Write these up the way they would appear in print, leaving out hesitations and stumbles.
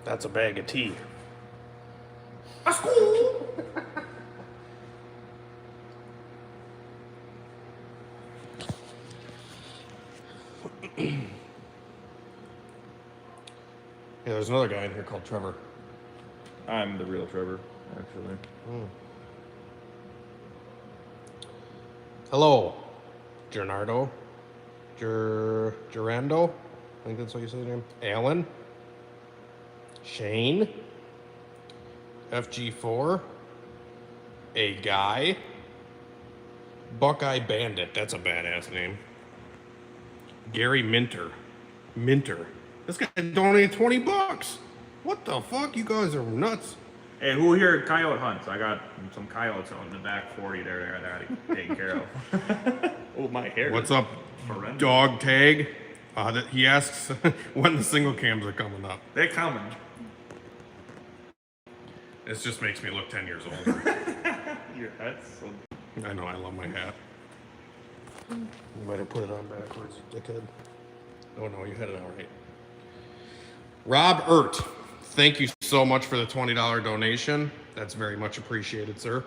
That's a bag of tea. A school. Yeah, there's another guy in here called Trevor. I'm the real Trevor, actually. Hello, Gernardo. Gerando? I think that's what you say his name. Alan. Shane. FG4. A guy. Buckeye Bandit. That's a badass name. Gary Minter. This guy donated $20. What the fuck? You guys are nuts. Hey, who here coyote hunts? I got some coyotes out in the back 40 there that I got taken care of. Oh, my hair. What's up, horrendous. Dog Tag? He asks when the single cams are coming up. They're coming. This just makes me look 10 years older. Your hat's so... I know, I love my hat. You might have put it on backwards, you dickhead. Oh no, you had it all right. Rob Ert, thank you so much for the $20 donation. That's very much appreciated, sir.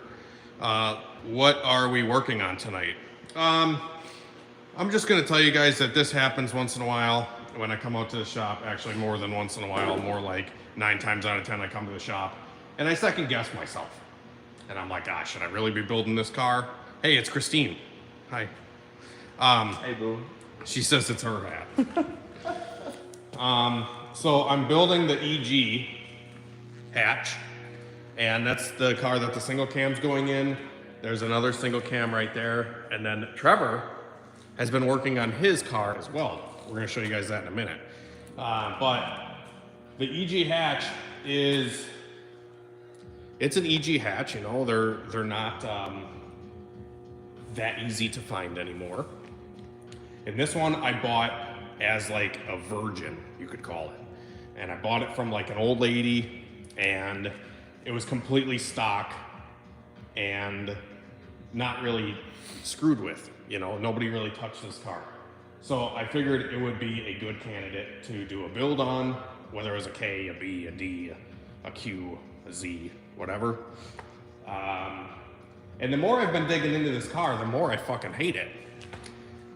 What are we working on tonight? I'm just gonna tell you guys that this happens once in a while when I come out to the shop. Actually, more than once in a while, more like 9 times out of 10 I come to the shop. And I second guess myself. And I'm like, should I really be building this car? Hey, it's Christine. Hi. Hey, boo. She says it's her hat. So I'm building the EG hatch, and that's the car that the single cam's going in. There's another single cam right there. And then Trevor has been working on his car as well. We're gonna show you guys that in a minute. But the EG hatch is, it's an EG hatch, you know, they're not that easy to find anymore. And this one I bought as like a virgin, you could call it. And I bought it from like an old lady, and it was completely stock and not really screwed with, you know, nobody really touched this car. So I figured it would be a good candidate to do a build on, whether it was a K, a B, a D, a Q, a Z, whatever. And the more I've been digging into this car, the more I fucking hate it.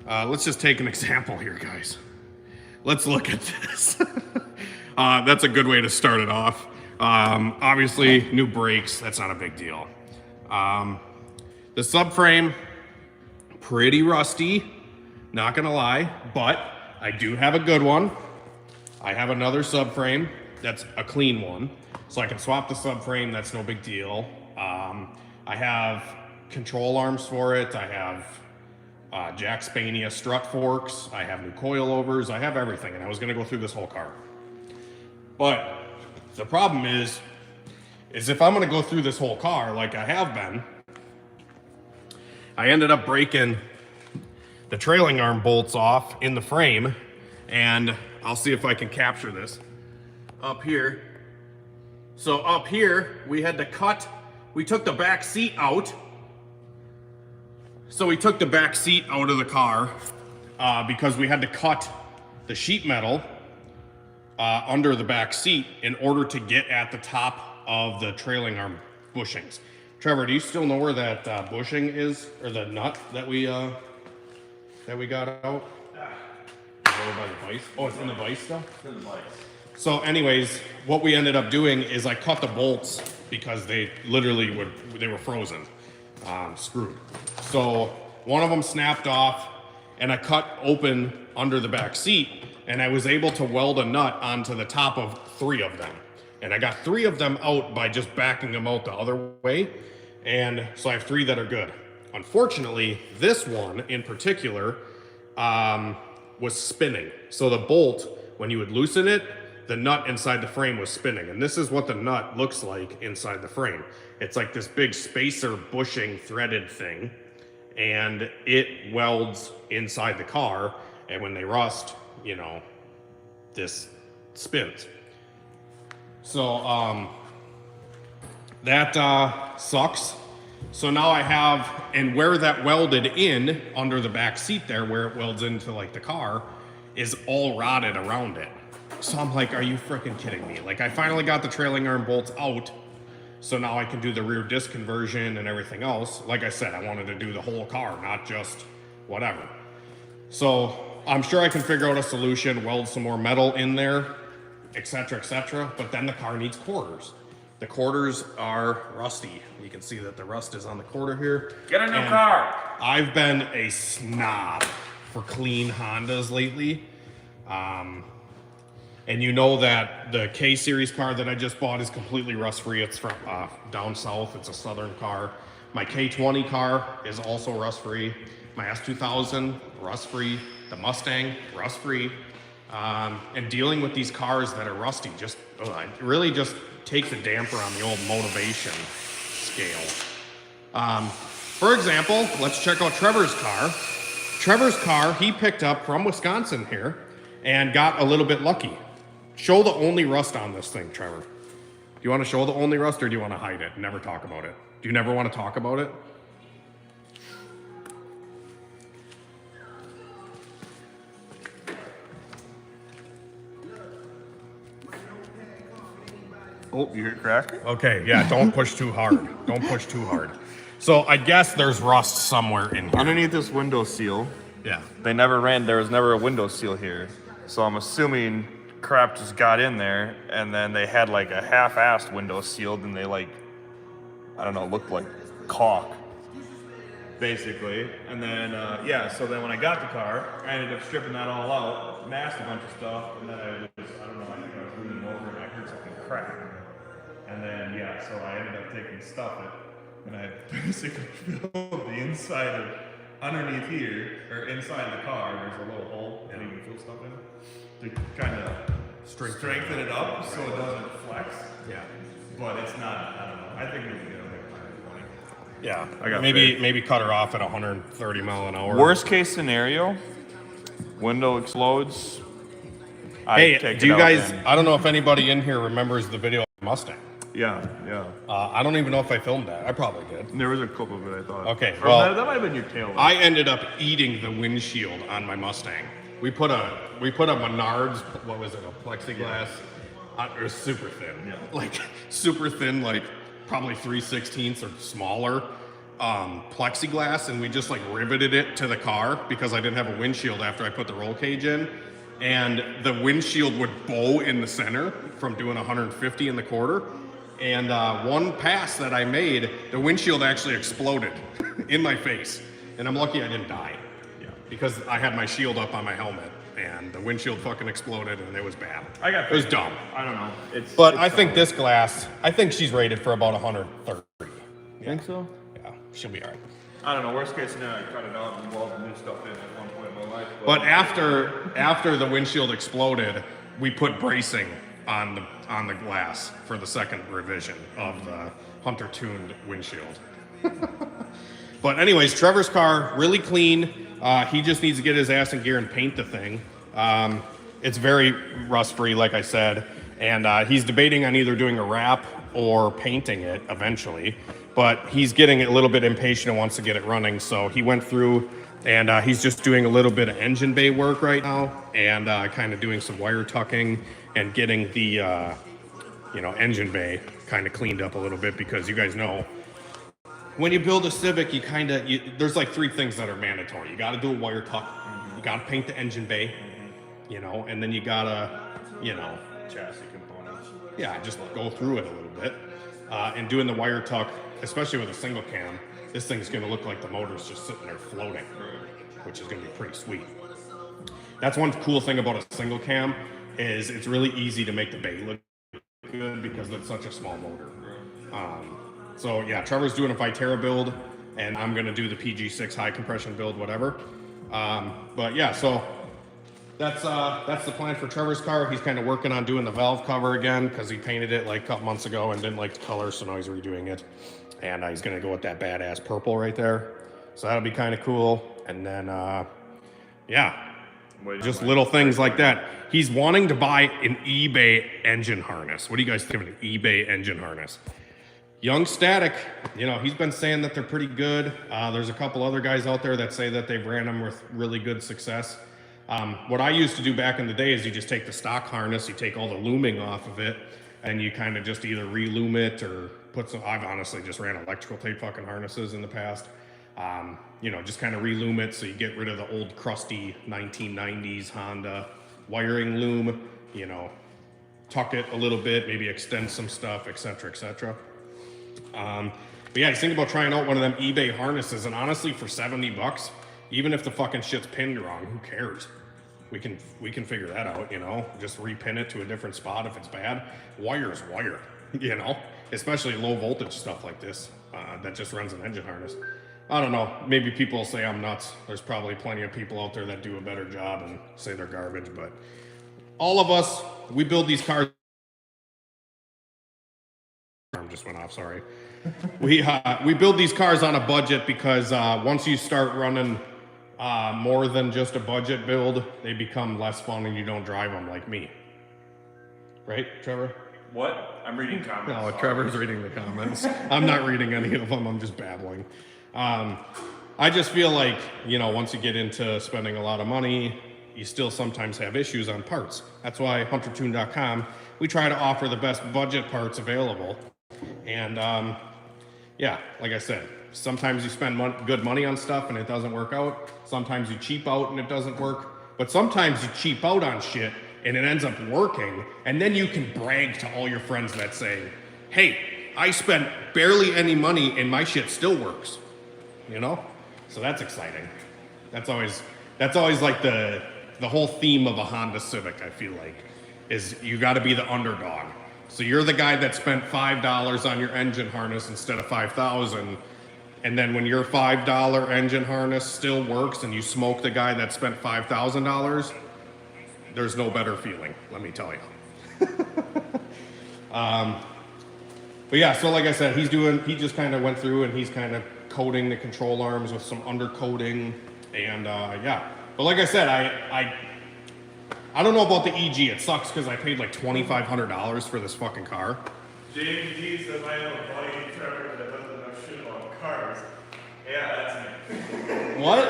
Let's just take an example here, guys. Let's look at this. That's a good way to start it off. Obviously, new brakes, that's not a big deal. The subframe, pretty rusty, not gonna lie, but I do have a good one. I have another subframe that's a clean one, so I can swap the subframe, that's no big deal. I have control arms for it, I have Jack Spania strut forks, I have new coilovers, I have everything, and I was gonna go through this whole car. But the problem is if I'm gonna go through this whole car like I have been, I ended up breaking the trailing arm bolts off in the frame, and I'll see if I can capture this up here. So up here, we had to cut, we took the back seat out. So we took the back seat out of the car because we had to cut the sheet metal under the back seat in order to get at the top of the trailing arm bushings. Trevor, do you still know where that bushing is, or the nut that we got out? Over by the vise. Oh, it's in the vise still? It's in the vise. So anyways, what we ended up doing is I cut the bolts because they literally were frozen, screwed. So one of them snapped off, and I cut open under the back seat, and I was able to weld a nut onto the top of 3 of them. And I got 3 of them out by just backing them out the other way. And so I have 3 that are good. Unfortunately, this one in particular was spinning. So the bolt, when you would loosen it, the nut inside the frame was spinning. And this is what the nut looks like inside the frame. It's like this big spacer bushing threaded thing, and it welds inside the car. And when they rust, you know, this spins. So that sucks. So now I have, and where that welded in under the back seat there, where it welds into like the car, is all rotted around it. So I'm like, are you freaking kidding me? Like, I finally got the trailing arm bolts out, so now I can do the rear disc conversion and everything else. Like I said, I wanted to do the whole car, not just whatever. So I'm sure I can figure out a solution, weld some more metal in there, etc., but then the car needs quarters. The quarters are rusty. You can see that the rust is on the quarter here. Get a new car. I've been a snob for clean Hondas lately. And you know that the K-Series car that I just bought is completely rust-free. It's from down south. It's a southern car. My K20 car is also rust-free. My S2000, rust-free. The Mustang, rust-free. And dealing with these cars that are rusty just really just takes a damper on the old motivation scale. For example, let's check out Trevor's car. Trevor's car, he picked up from Wisconsin here and got a little bit lucky. Show the only rust on this thing, Trevor. Do you want to show the only rust or do you want to hide it? Never talk about it. Do you never want to talk about it? Oh, you hear it crack? Okay, yeah, don't push too hard. Don't push too hard. So I guess there's rust somewhere in here. Underneath this window seal, Yeah. there was never a window seal here. So I'm assuming crap just got in there and then they had like a half-assed window sealed and they like, I don't know, looked like caulk. Basically. And then, so then when I got the car, I ended up stripping that all out, masked a bunch of stuff, and then I think I was leaning over and I heard something crack. And then, so I ended up taking stuff and I basically filled the inside of, underneath here, or inside the car, there's a little hole that you can fill stuff in, to kind of strengthen it up so it doesn't flex. Yeah. But it's not, I don't know, I think we can get it. Yeah, I got maybe cut her off at 130 mile an hour. Worst case scenario, window explodes. Hey, do you guys? I don't know if anybody in here remembers the video of Mustang. Yeah. I don't even know if I filmed that. I probably did. There was a clip of it, I thought. Okay, or well, that might have been your tail. I ended up eating the windshield on my Mustang. We put a Menards, what was it, a plexiglass? It was super thin, like super thin, like probably 3/16 or smaller plexiglass, and we just like riveted it to the car because I didn't have a windshield after I put the roll cage in, and the windshield would bow in the center from doing 150 in the quarter. And one pass that I made, the windshield actually exploded in my face, and I'm lucky I didn't die, because I had my shield up on my helmet, and the windshield fucking exploded, and it was bad. It was dumb. I don't know. I think this glass, I think she's rated for about 130. You think so? Yeah, she'll be all right. I don't know. Worst case scenario, I cut it out and welded new stuff in at one point in my life. But after the windshield exploded, we put bracing on the glass for the second revision of the Hunter tuned windshield. But anyways, Trevor's car, really clean. He just needs to get his ass in gear and paint the thing. It's very rust-free, like I said, and he's debating on either doing a wrap or painting it eventually. But he's getting a little bit impatient and wants to get it running, so he went through and he's just doing a little bit of engine bay work right now, and kind of doing some wire tucking and getting the engine bay kind of cleaned up a little bit, because you guys know, when you build a Civic, there's like three things that are mandatory. You got to do a wire tuck, you got to paint the engine bay, and then you got to, chassis components. Yeah, just go through it a little bit. And doing the wire tuck, especially with a single cam, this thing's going to look like the motor's just sitting there floating, which is going to be pretty sweet. That's one cool thing about a single cam, is it's really easy to make the bay look good because it's such a small motor. So yeah, Trevor's doing a Viterra build, and I'm going to do the PG6 high compression build, whatever. But yeah, so that's the plan for Trevor's car. He's kind of working on doing the valve cover again, because he painted it like a couple months ago and didn't like the color, so now he's redoing it. And he's going to go with that badass purple right there. So that'll be kind of cool. And then, just little things like that. He's wanting to buy an eBay engine harness. What do you guys think of an eBay engine harness? Young Static, he's been saying that they're pretty good. There's a couple other guys out there that say that they've ran them with really good success. What I used to do back in the day is you just take the stock harness, you take all the looming off of it, and you kind of just either re-loom it or put some. I've honestly just ran electrical tape fucking harnesses in the past. You know, just kind of re-loom it so you get rid of the old crusty 1990s Honda wiring loom. You know, tuck it a little bit, maybe extend some stuff, etc., etc. But yeah, just think about trying out one of them eBay harnesses, and honestly, for $70, even if the fucking shit's pinned wrong, who cares? We can figure that out, you know. Just repin it to a different spot if it's bad. Wire's wire, you know. Especially low voltage stuff like this that just runs an engine harness. I don't know. Maybe people will say I'm nuts. There's probably plenty of people out there that do a better job and say they're garbage, but all of us, we build these cars. Arm just went off. Sorry. We build these cars on a budget because once you start running more than just a budget build, they become less fun and you don't drive them like me. Right, Trevor? What? I'm reading comments. No, Trevor's reading the comments. I'm not reading any of them. I'm just babbling. I just feel like, you know, once you get into spending a lot of money, you still sometimes have issues on parts. That's why HunterTune.com, we try to offer the best budget parts available. And yeah, like I said, sometimes you spend good money on stuff and it doesn't work out. Sometimes you cheap out and it doesn't work. But sometimes you cheap out on shit and it ends up working. And then you can brag to all your friends that say, hey, I spent barely any money and my shit still works. You know? So that's exciting. That's always like the whole theme of a Honda Civic, I feel like, is you got to be the underdog. So you're the guy that spent $5 on your engine harness instead of $5,000, and then when your $5 engine harness still works and you smoke the guy that spent $5,000, there's no better feeling, let me tell you. But yeah, so like I said, he just kind of went through and he's kind of coating the control arms with some undercoating, and yeah. But like I said, I don't know about the EG. It sucks because I paid like $2,500 for this fucking car. James D says I have a buddy Trevor that doesn't know shit about cars. Yeah, that's me. What?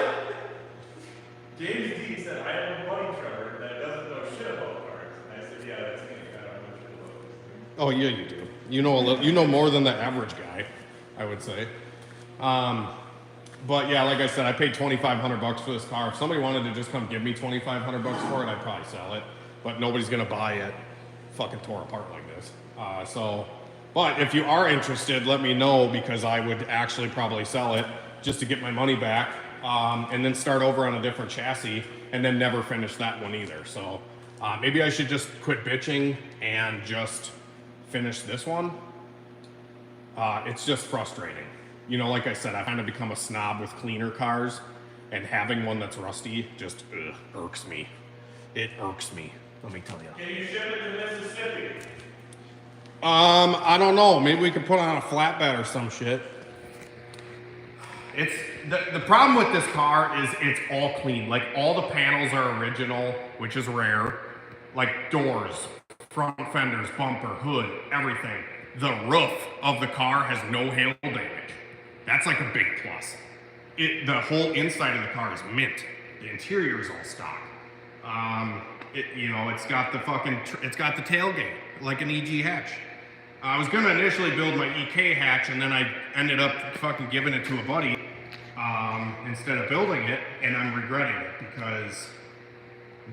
James D said I have a buddy Trevor that doesn't know shit about cars. And I said, yeah, that's me. I don't know shit about this thing. Oh yeah, you do. You know a little. You know more than the average guy, I would say. But yeah, like I said, I paid $2,500 for this car. If somebody wanted to just come give me $2,500 for it, I'd probably sell it. But nobody's gonna buy it fucking tore apart like this. But if you are interested, let me know, because I would actually probably sell it just to get my money back, and then start over on a different chassis, and then never finish that one either. So maybe I should just quit bitching and just finish this one. It's just frustrating. You know, like I said, I've kind of become a snob with cleaner cars, and having one that's rusty just irks me. It irks me, let me tell you. Can you ship it to Mississippi? I don't know. Maybe we could put on a flatbed or some shit. It's the problem with this car is it's all clean. Like, all the panels are original, which is rare. Like doors, front fenders, bumper, hood, everything. The roof of the car has no hail damage. That's like a big plus. The whole inside of the car is mint. The interior is all stock. It's got the it's got the tailgate like an EG hatch. I was gonna initially build my EK hatch, and then I ended up fucking giving it to a buddy instead of building it, and I'm regretting it because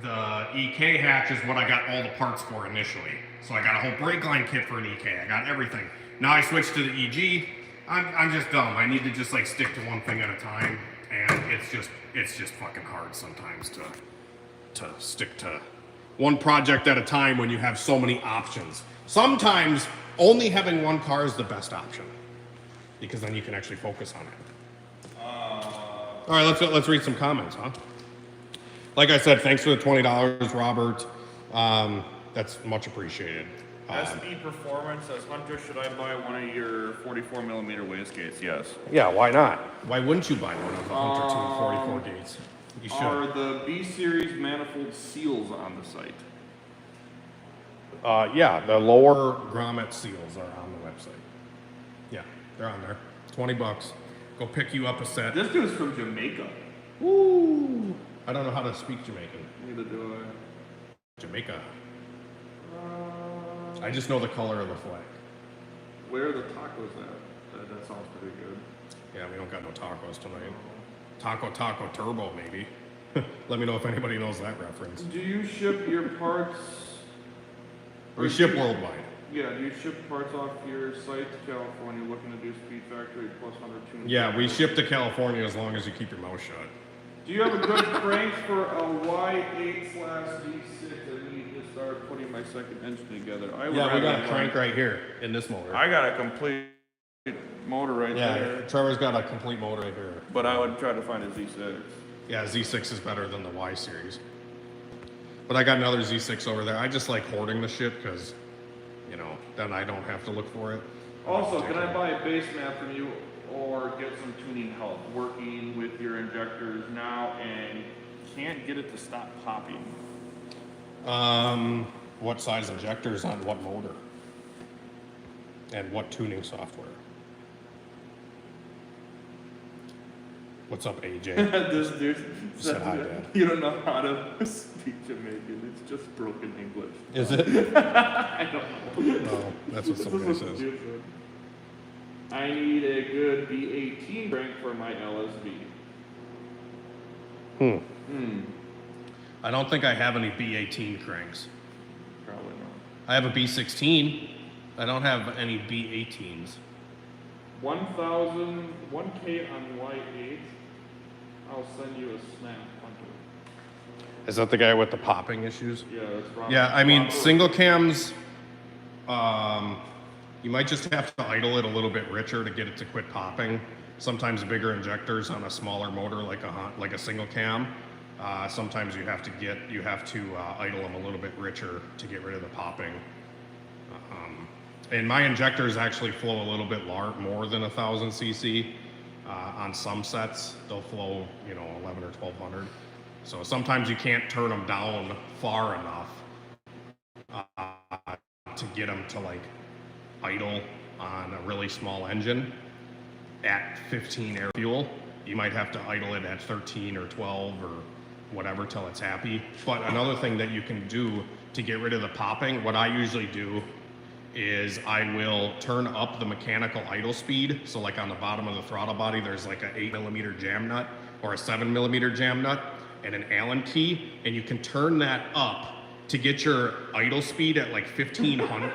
the EK hatch is what I got all the parts for initially. So I got a whole brake line kit for an EK. I got everything. Now I switched to the EG. I'm just dumb. I need to just like stick to one thing at a time, and it's just fucking hard sometimes to stick to one project at a time when you have so many options. Sometimes only having one car is the best option, because then you can actually focus on it. All right, let's read some comments, huh? Like I said, thanks for the $20, Robert. That's much appreciated. SB Performance says, Hunter, should I buy one of your 44mm wastegates? Yes. Yeah, why not? Why wouldn't you buy one of the Hunter 2 44 gates? You should. Are the B-Series manifold seals on the site? Yeah, the lower grommet seals are on the website. Yeah, they're on there. $20. Go pick you up a set. This dude's from Jamaica. Woo! I don't know how to speak Jamaican. Neither do Jamaica. I. I just know the color of the flag. Where are the tacos at? That sounds pretty good. Yeah, we don't got no tacos tonight. Taco Turbo, maybe. Let me know if anybody knows that reference. Do you ship your parts? We ship worldwide. Yeah, do you ship parts off your site to California looking to do Speed Factory plus 100 tunes? Yeah, we ship to California as long as you keep your mouth shut. Do you have a good crank for a Y8/D6? I need to start putting my second engine together. Yeah, we got a crank right here in this motor. I got a complete motor right there. Yeah, Trevor's got a complete motor right here. But I would try to find a Z6. Yeah, Z6 is better than the Y series. But I got another Z6 over there. I just like hoarding the shit because, you know, then I don't have to look for it. Also, can I buy a base map from you or get some tuning help working with your injectors now and can't get it to stop popping? What size injectors on what motor? And what tuning software? What's up, AJ? This dude Said hi, Dad. You don't know how to speak Jamaican. It's just broken English. Is it? I don't know. No, that's what some guy says. I need a good B18 crank for my LSB. I don't think I have any B18 cranks. Probably not. I have a B16. I don't have any B18s. 1,000, 1K on Y8. I'll send you a snap, Hunter. Is that the guy with the popping issues? Yeah, that's Robert. Yeah, I mean, Robert. single cams, you might just have to idle it a little bit richer to get it to quit popping. Sometimes bigger injectors on a smaller motor like a single cam. Sometimes you have to idle them a little bit richer to get rid of the popping. And my injectors actually flow a little bit more than 1,000 cc. On some sets, they'll flow, 11 or 1,200. So sometimes you can't turn them down far enough to get them to like idle on a really small engine at 15 air fuel. You might have to idle it at 13 or 12 or whatever till it's happy. But another thing that you can do to get rid of the popping, what I usually do is I will turn up the mechanical idle speed. So like on the bottom of the throttle body, there's like an 8mm jam nut or a 7mm jam nut and an Allen key, and you can turn that up to get your idle speed at like 1,500.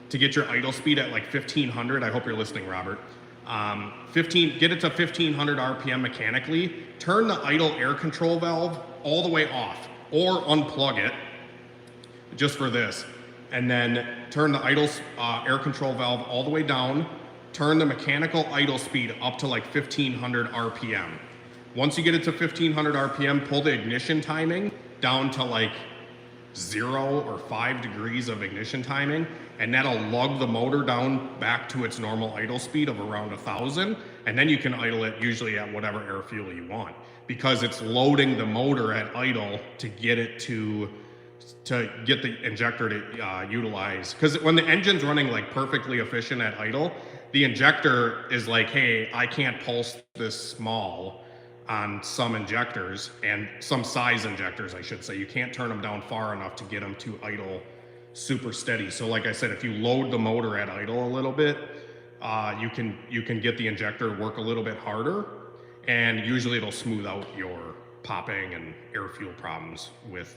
To get your idle speed at like 1,500. I hope you're listening, Robert. Get it to 1,500 RPM mechanically. Turn the idle air control valve all the way off, or unplug it, just for this. And then turn the idle air control valve all the way down, turn the mechanical idle speed up to like 1,500 RPM. Once you get it to 1,500 RPM, pull the ignition timing down to like 0 or 5 degrees of ignition timing, and that'll lug the motor down back to its normal idle speed of around 1,000, and then you can idle it usually at whatever air fuel you want, because it's loading the motor at idle to get it to get the injector to utilize. Because when the engine's running like perfectly efficient at idle, the injector is like, hey, I can't pulse this small on some injectors, and some size injectors, I should say. You can't turn them down far enough to get them to idle super steady. So like I said, if you load the motor at idle a little bit, you can get the injector to work a little bit harder, and usually it'll smooth out your popping and air fuel problems with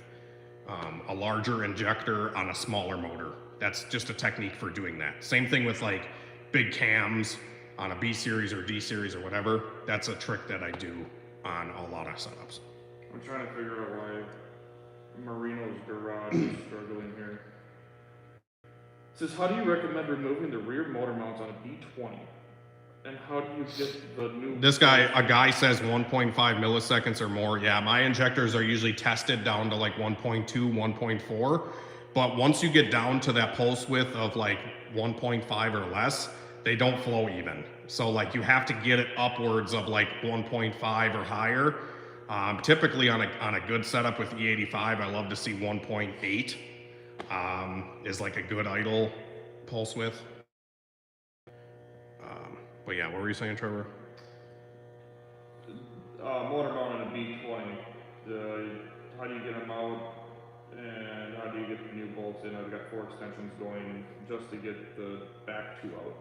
a larger injector on a smaller motor. That's just a technique for doing that. Same thing with like big cams on a B series or D series or whatever. That's a trick that I do on a lot of setups. I'm trying to figure out why Marino's garage is struggling here. It says, how do you recommend removing the rear motor mounts on a B20? And how do you get the new... A guy says 1.5 milliseconds or more. Yeah, my injectors are usually tested down to like 1.2, 1.4. But once you get down to that pulse width of like 1.5 or less, they don't flow even. So like you have to get it upwards of like 1.5 or higher. Typically on a good setup with E85, I love to see 1.8 is like a good idle pulse width. But yeah, what were you saying, Trevor? Motor mount on a B20. how do you get them out, and how do you get the new bolts in? I've got 4 extensions going just to get the back 2 out.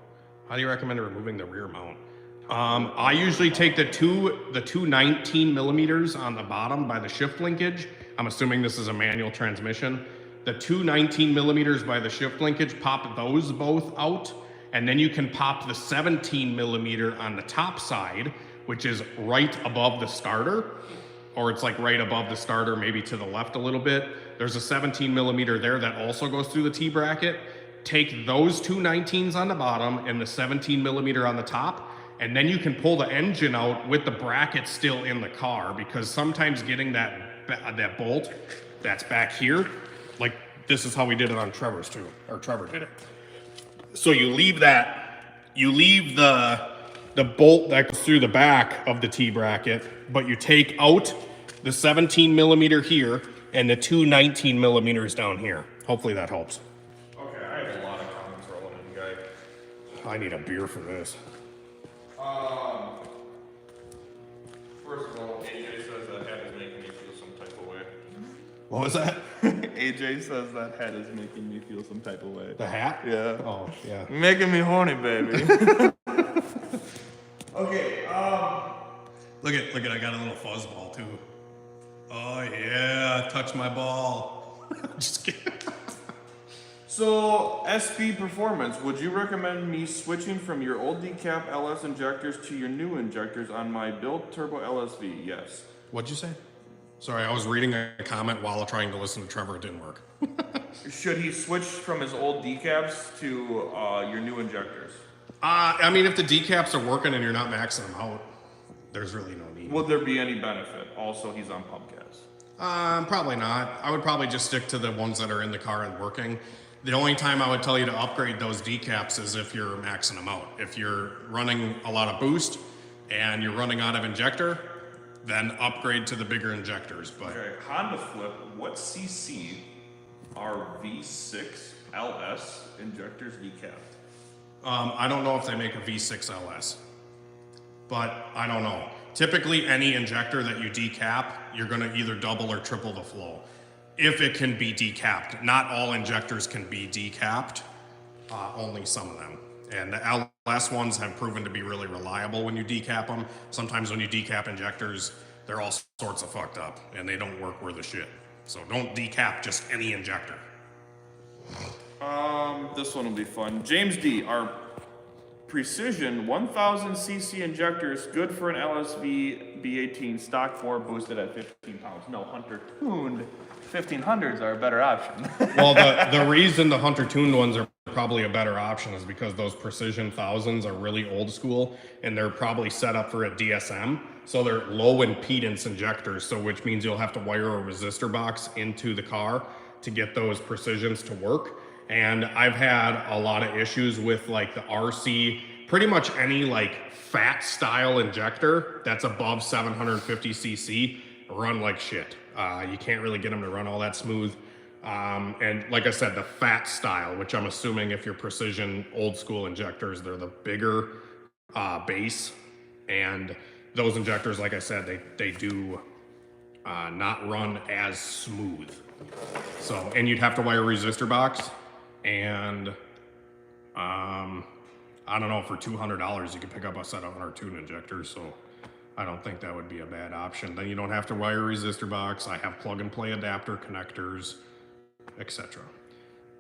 How do you recommend removing the rear mount? I usually take the two 19 millimeters on the bottom by the shift linkage. I'm assuming this is a manual transmission. The two 19 millimeters by the shift linkage, pop those both out, and then you can pop the 17 millimeter on the top side, which is right above the starter, or it's like right above the starter, maybe to the left a little bit. There's a 17 millimeter there that also goes through the T-bracket. Take those two 19s on the bottom and the 17 millimeter on the top, and then you can pull the engine out with the bracket still in the car, because sometimes getting that bolt that's back here, like this is how we did it on Trevor's too, or Trevor did it. So you leave the bolt that goes through the back of the T-bracket, but you take out the 17 millimeter here and the two 19 millimeters down here. Hopefully that helps. Okay, I have a lot of comments rolling in, guy. I need a beer for this. First of all, AJ says that head is making me feel some type of way. What was that? AJ says that head is making me feel some type of way. The hat? Yeah. Oh, yeah. Making me horny, baby. Okay, Look at, I got a little fuzzball too. Oh yeah, touch my ball. Just kidding. So, SB Performance, would you recommend me switching from your old decap LS injectors to your new injectors on my built turbo LSV? Yes. What'd you say? Sorry, I was reading a comment while trying to listen to Trevor. It didn't work. Should he switch from his old decaps to your new injectors? I mean, if the decaps are working and you're not maxing them out, there's really no need. Would there be any benefit? Also, he's on pump gas. Probably not. I would probably just stick to the ones that are in the car and working. The only time I would tell you to upgrade those decaps is if you're maxing them out. If you're running a lot of boost and you're running out of injector, then upgrade to the bigger injectors. But Okay, Honda Flip, what CC are V6 LS injectors decapped? I don't know if they make a V6 LS, but I don't know. Typically, any injector that you decap, you're going to either double or triple the flow. If it can be decapped. Not all injectors can be decapped, only some of them. And the LS ones have proven to be really reliable when you decap them. Sometimes when you decap injectors, they're all sorts of fucked up and they don't work worth a shit. So don't decap just any injector. This one will be fun. James D, are Precision 1000cc injectors good for an LSV B18 stock 4 boosted at 15 pounds? No, Hunter tuned 1500s are a better option. Well, the reason the Hunter tuned ones are probably a better option is because those Precision 1000s are really old school and they're probably set up for a DSM. So they're low impedance injectors, so which means you'll have to wire a resistor box into the car to get those Precisions to work. And I've had a lot of issues with like the RC, pretty much any like fat style injector that's above 750cc run like shit. You can't really get them to run all that smooth. And like I said, the fat style, which I'm assuming if you're Precision old school injectors, they're the bigger base. And those injectors, like I said, they do not run as smooth. So, and you'd have to wire a resistor box. And I don't know, for $200 you can pick up a set of Hunter tuned injectors. So I don't think that would be a bad option. Then you don't have to wire a resistor box. I have plug and play adapter connectors, etc.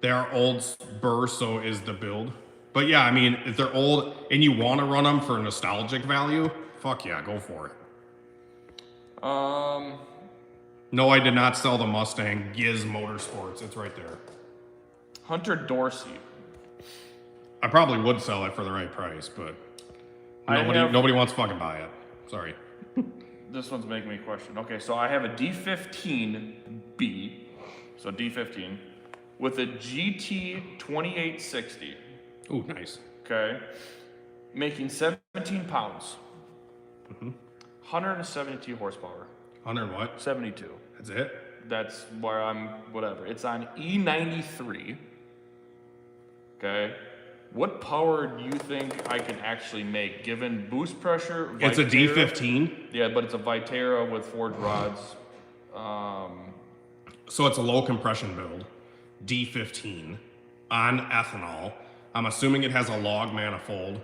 They are old burr, so is the build. But yeah, I mean, if they're old and you want to run them for nostalgic value, fuck yeah, go for it. No, I did not sell the Mustang. Giz Motorsports, it's right there. Hunter Dorsey. I probably would sell it for the right price, but nobody wants to fucking buy it. Sorry. This one's making me question. Okay, so I have a D15B, so D15, with a GT 2860. Ooh, nice. Okay, making 17 pounds. 172 horsepower. 100 what? 72. That's it? That's where I'm, whatever. It's on E93. Okay. What power do you think I can actually make given boost pressure? It's a Vitara? D15? Yeah, but it's a Vitara with forged rods. So it's a low compression build, D15 on ethanol. I'm assuming it has a log manifold,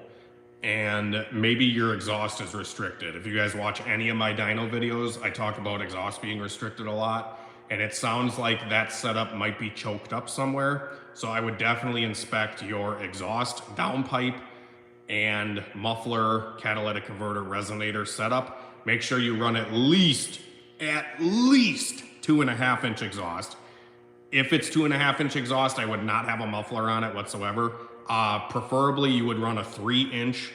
and maybe your exhaust is restricted. If you guys watch any of my dyno videos, I talk about exhaust being restricted a lot, and it sounds like that setup might be choked up somewhere. So I would definitely inspect your exhaust, downpipe, and muffler, catalytic converter, resonator setup. Make sure you run at least 2.5-inch exhaust. If it's 2.5-inch exhaust, I would not have a muffler on it whatsoever. Preferably you would run a 3-inch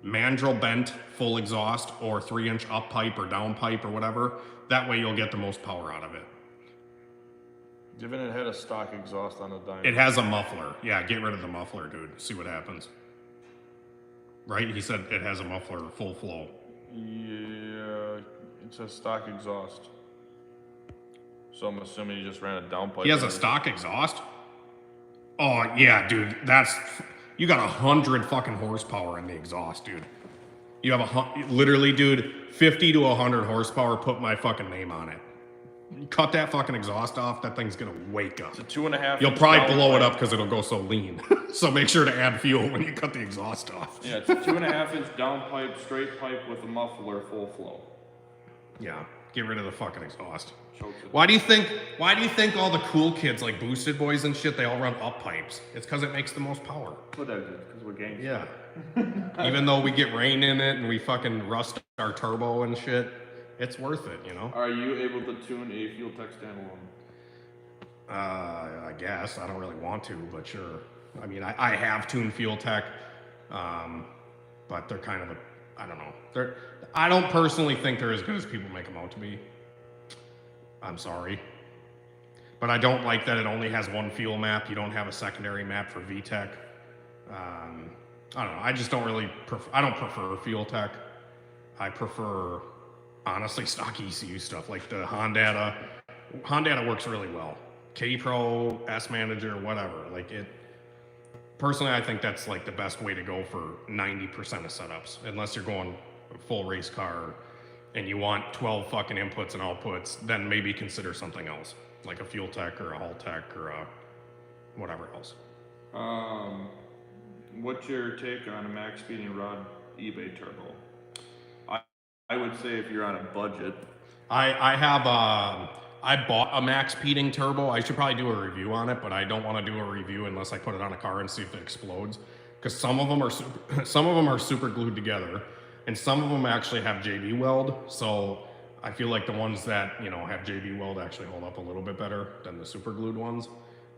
mandrel bent full exhaust, or 3-inch up pipe or down pipe or whatever. That way you'll get the most power out of it. Given it had a stock exhaust on the dyno. It has a muffler. Yeah, get rid of the muffler, dude. See what happens. Right? He said it has a muffler, full flow. Yeah, it's a stock exhaust. So I'm assuming you just ran a downpipe. He has a stock exhaust? Oh, yeah, dude. You got 100 fucking horsepower in the exhaust, dude. You have literally, dude, 50 to 100 horsepower. Put my fucking name on it. Cut that fucking exhaust off. That thing's gonna wake up. It's a 2.5. You'll probably blow it up because it'll go so lean. So make sure to add fuel when you cut the exhaust off. Yeah, it's a 2.5-inch downpipe, straight pipe with a muffler, full flow. Yeah, get rid of the fucking exhaust. Chokes it. Why do you think all the cool kids like Boosted Boys and shit, they all run up pipes? It's because it makes the most power. Whatever, because we're gangsters. Yeah. Even though we get rain in it and we fucking rust our turbo and shit, it's worth it, you know? Are you able to tune a Fuel Tech standalone? I guess. I don't really want to, but sure. I mean, I have tuned Fuel Tech, but they're kind of I don't know. I don't personally think they're as good as people make them out to be. I'm sorry. But I don't like that it only has one fuel map. You don't have a secondary map for VTEC. I don't know. I just don't really I don't prefer Fuel Tech. I prefer, honestly, stock ECU stuff like the Hondata. Hondata works really well. K-Pro, S-Manager, whatever. Like it. Personally, I think that's like the best way to go for 90% of setups. Unless you're going full race car and you want 12 fucking inputs and outputs, then maybe consider something else. Like a Fuel Tech or a Hull Tech or a whatever else. What's your take on a max speeding rod eBay turbo? I would say if you're on a budget. I bought a max Peating turbo. I should probably do a review on it, but I don't want to do a review unless I put it on a car and see if it explodes. Because some of them are super glued together, and some of them actually have JB weld. So I feel like the ones that have JB weld actually hold up a little bit better than the super glued ones.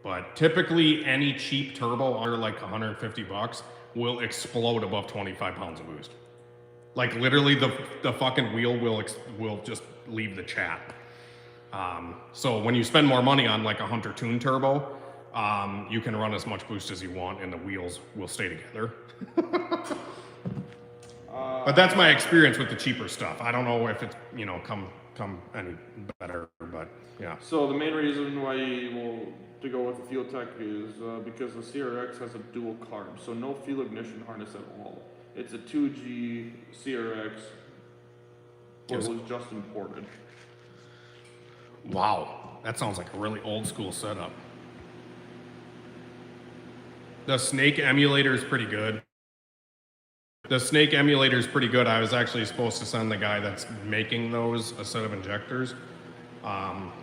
But typically, any cheap turbo under like $150 will explode above 25 pounds of boost. Like literally, the fucking wheel will just leave the chat. So when you spend more money on like a Hunter Tune turbo, you can run as much boost as you want, and the wheels will stay together. But that's my experience with the cheaper stuff. I don't know if it's come any better, but yeah. So the main reason why to go with the Fuel Tech is because the CRX has a dual carb, so no fuel ignition harness at all. It's a 2G CRX, but Yes. it was just imported. Wow, that sounds like a really old school setup. The Snake emulator is pretty good. I was actually supposed to send the guy that's making those a set of injectors,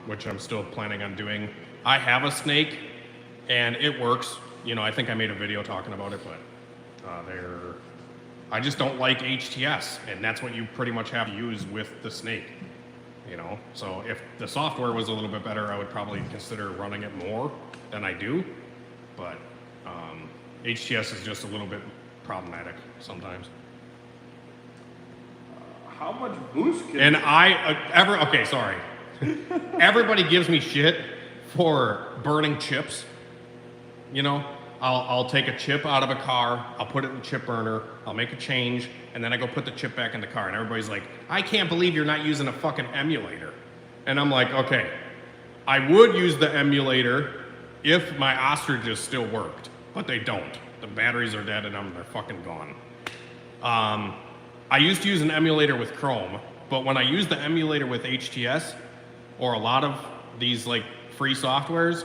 which I'm still planning on doing. I have a Snake, and it works. I think I made a video talking about it, but I just don't like HTS, and that's what you pretty much have to use with the Snake. So if the software was a little bit better, I would probably consider running it more than I do. But HTS is just a little bit problematic sometimes. How much boost can And sorry. Everybody gives me shit for burning chips. I'll take a chip out of a car, I'll put it in the chip burner, I'll make a change, and then I go put the chip back in the car, and everybody's like, I can't believe you're not using a fucking emulator. And I'm like, okay, I would use the emulator if my ostriches still worked, but they don't. The batteries are dead and they're fucking gone. I used to use an emulator with Chrome, but when I use the emulator with HTS, or a lot of these like free softwares,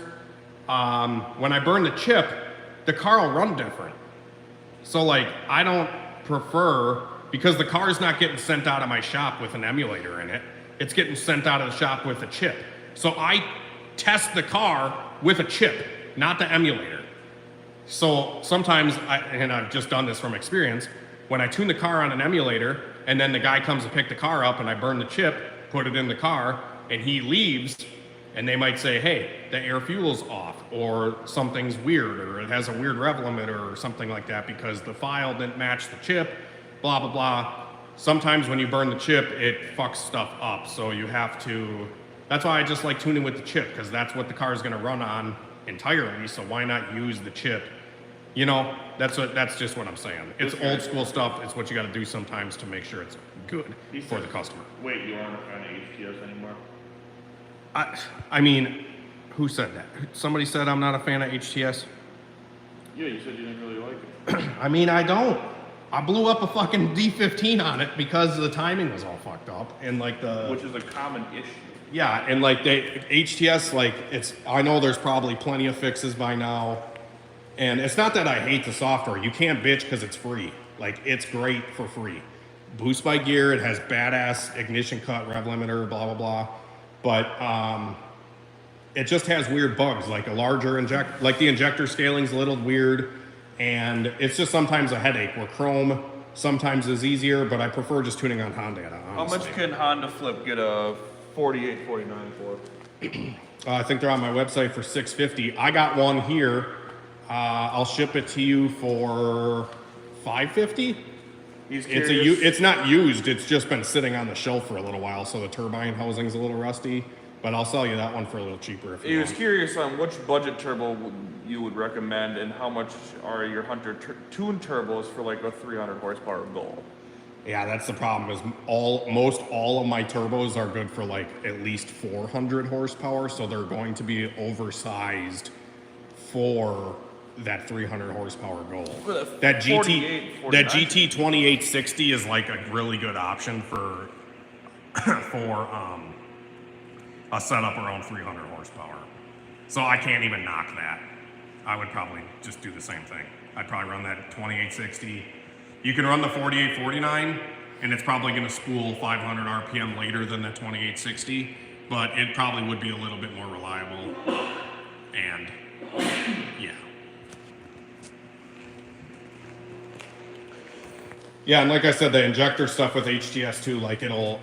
when I burn the chip, the car will run different. So like, I don't prefer, because the car's not getting sent out of my shop with an emulator in it, it's getting sent out of the shop with a chip. So I test the car with a chip, not the emulator. So sometimes, and I've just done this from experience, when I tune the car on an emulator, and then the guy comes to pick the car up and I burn the chip, put it in the car, and he leaves, and they might say, hey, the air fuel's off, or something's weird, or it has a weird rev limiter, or something like that, because the file didn't match the chip, blah, blah, blah. Sometimes when you burn the chip, it fucks stuff up, so you have to, that's why I just like tuning with the chip, because that's what the car is gonna run on entirely, so why not use the chip? You know, that's just what I'm saying. It's old school stuff, it's what you gotta do sometimes to make sure it's good for the customer. Wait, you aren't a fan of HTS anymore? I mean, who said that? Somebody said I'm not a fan of HTS? Yeah, you said you didn't really like it. I mean, I don't. I blew up a fucking D15 on it because the timing was all fucked up, and like Which is a common issue. Yeah, and like HTS, like I know there's probably plenty of fixes by now, and it's not that I hate the software. You can't bitch because it's free. Like, it's great for free. Boost by Gear, it has badass ignition cut, rev limiter, blah, blah, blah. But it just has weird bugs, like a larger like the injector scaling's a little weird, and it's just sometimes a headache, where Chrome sometimes is easier, but I prefer just tuning on Honda, honestly. How much can Honda Flip get a 4849 for? I think they're on my website for $650. I got one here. I'll ship it to you for $550. It's not used. It's just been sitting on the shelf for a little while, so the turbine housing's a little rusty. But I'll sell you that one for a little cheaper if you He want. was curious on which budget turbo you would recommend, and how much are your Hunter tuned turbos for like a 300 horsepower goal? Yeah, that's the problem. Is most all of my turbos are good for like at least 400 horsepower, so they're going to be oversized for that 300 horsepower goal. That GT 2860 is like a really good option for a setup around 300 horsepower. So I can't even knock that. I would probably just do the same thing. I'd probably run that 2860. You can run the 4849, and it's probably going to spool 500 RPM later than the 2860, but it probably would be a little bit more reliable. And yeah. Yeah, and like I said, the injector stuff with HTS too, like it'll,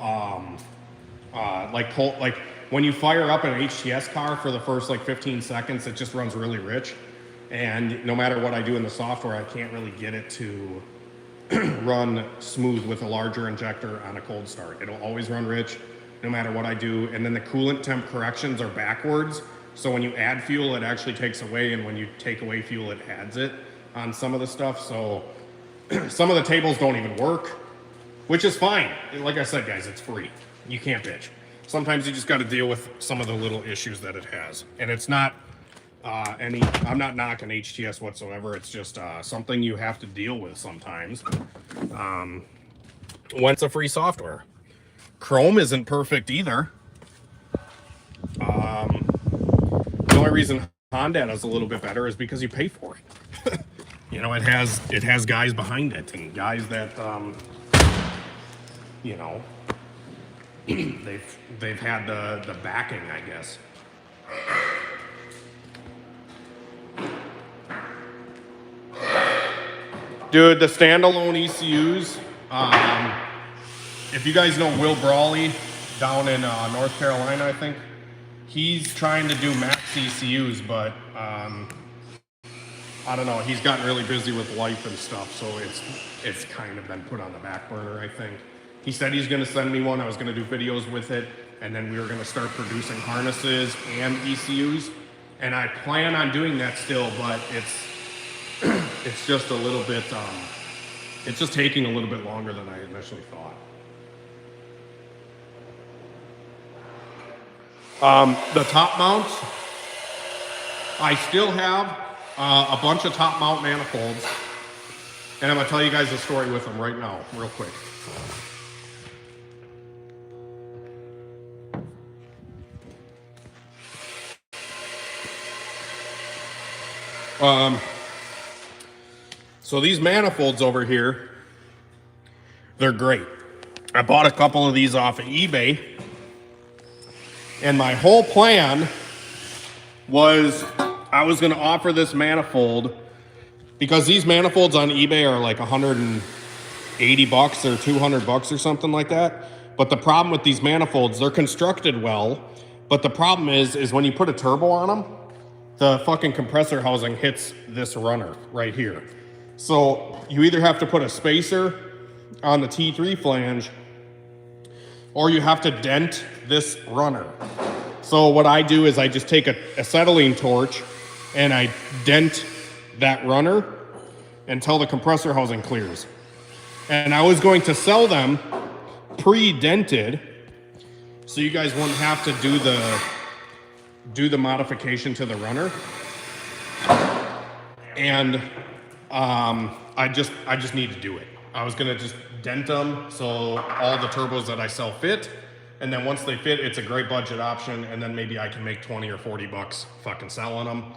like when you fire up an HTS car for the first like 15 seconds, it just runs really rich. And no matter what I do in the software, I can't really get it to run smooth with a larger injector on a cold start. It'll always run rich no matter what I do. And then the coolant temp corrections are backwards. So when you add fuel, it actually takes away, and when you take away fuel, it adds it on some of the stuff. So some of the tables don't even work, which is fine. Like I said, guys, it's free. You can't bitch. Sometimes you just got to deal with some of the little issues that it has. And it's not I'm not knocking HTS whatsoever. It's just something you have to deal with sometimes when it's a free software. Chrome isn't perfect either. The only reason Honda is a little bit better is because you pay for it. You know, it has guys behind it, and guys that you know, they've had the backing, I guess. Dude, the standalone ECUs, if you guys know Will Brawley down in North Carolina, I think, he's trying to do max ECUs, but I don't know, he's gotten really busy with life and stuff, so it's kind of been put on the back burner, I think. He said he's gonna send me one, I was gonna do videos with it, and then we were gonna start producing harnesses and ECUs, and I plan on doing that still, but it's just a little bit, it's just taking a little bit longer than I initially thought. The top mounts, I still have a bunch of top mount manifolds, and I'm gonna tell you guys a story with them right now, real quick. So these manifolds over here, they're great. I bought a couple of these off of eBay, and my whole plan was I was going to offer this manifold because these manifolds on eBay are like $180 or $200 or something like that. But the problem with these manifolds, they're constructed well, but the problem is when you put a turbo on them, the fucking compressor housing hits this runner right here. So you either have to put a spacer on the T3 flange or you have to dent this runner. So what I do is I just take a acetylene torch and I dent that runner until the compressor housing clears. And I was going to sell them pre-dented so you guys wouldn't have to do the modification to the runner. And I just need to do it. I was gonna just dent them so all the turbos that I sell fit, and then once they fit, it's a great budget option, and then maybe I can make 20 or 40 bucks fucking selling them.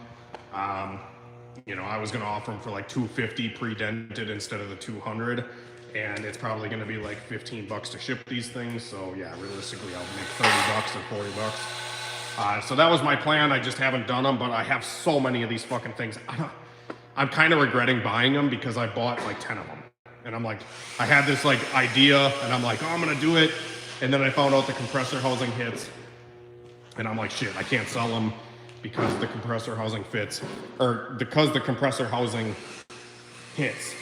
You know, I was gonna offer them for like $250 pre-dented instead of the $200, and it's probably gonna be like $15 to ship these things. So yeah, realistically, I'll make $30 or $40. So that was my plan. I just haven't done them, but I have so many of these fucking things. I'm kind of regretting buying them because I bought like 10 of them. And I'm like, I had this like idea and I'm like, oh, I'm gonna do it. And then I found out the compressor housing hits. And I'm like, shit, I can't sell them because the compressor housing fits, or because the compressor housing hits.